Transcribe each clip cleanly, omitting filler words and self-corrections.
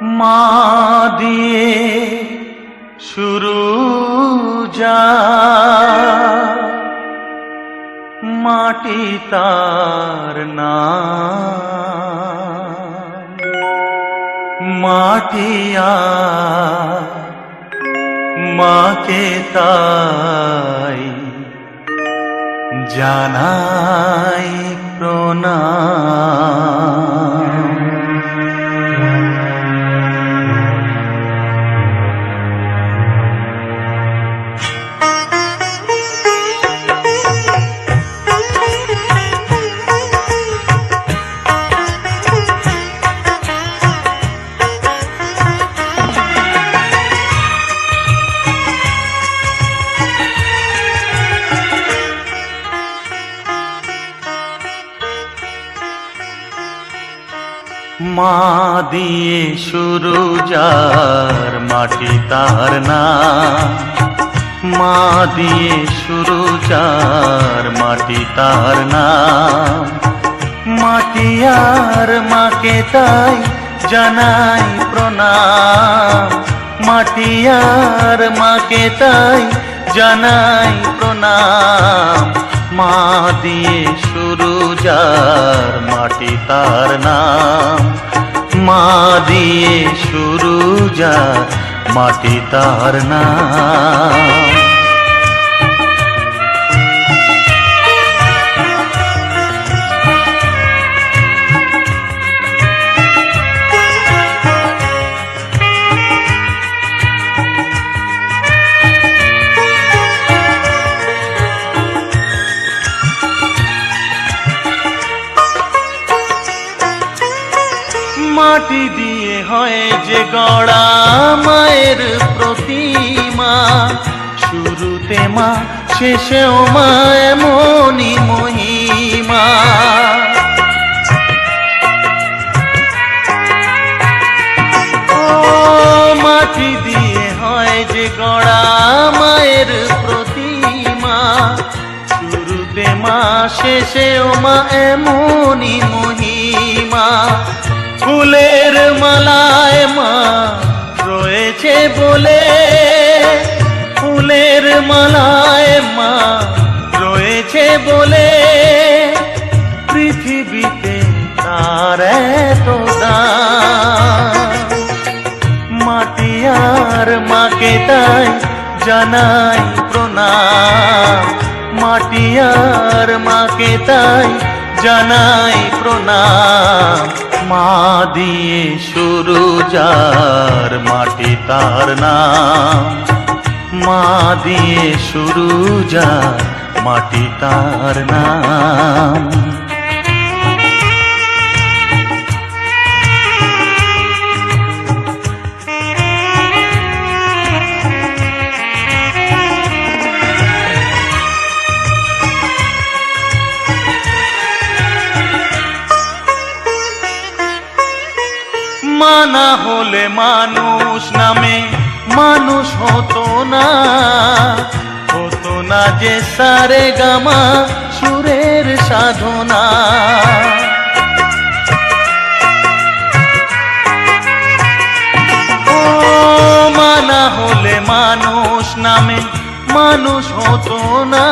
মা দিয়ে শুরু যা মাটি তার নাম, মাটিয়া মাকে তাই জানাই প্রণাম। মা দিয়ে শুরু যার মাটি তার নাম, মা দিয়ে শুরু যার মাটি তার নাম, মাটি আর মাকে তাই জানাই প্রণাম, মাটি আর মাকে তাই জানাই প্রণাম। মা দিয়ে শুরু যার মাটি তার নাম, মা দিয়ে শুরু যার মাটি তার নাম। মাটি দিয়ে হয় যে গড়া মায়ের প্রতিমা, শুরুতে মা শেষেও মা এমনই মহিমা। ও মাটি দিয়ে হয় যে গড়া মায়ের প্রতিমা, শুরুতে মা শেষেও মা এমনই মহিমা। ফুলের মালায় মা রয়েছে বলে, ফুলের মালায় মা রয়েছে বলে, পৃথিবীতে তার এত দাম। মাটি আর মাকে তাই জানাই প্রণাম, মাটি আর মাকে তাই জানাই প্রণাম। মা দিয়ে শুরু যার মাটি তার নাম, মা দিয়ে শুরু যার মাটি তার নাম। মা না হলে মানুষ নামে মানুষ হতো না, হতো না যে সারে গামা সুরের সাধনা। ও মা না হলে মানুষ নামে মানুষ হতো না,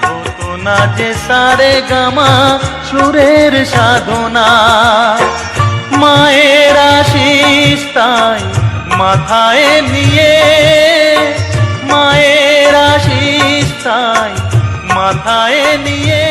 হতো না যে সারে গামা সুরের সাধনা। মায়ের আশিস তাই মাথায় নিয়ে, মায়ের আশিস তাই মাথায় নিয়ে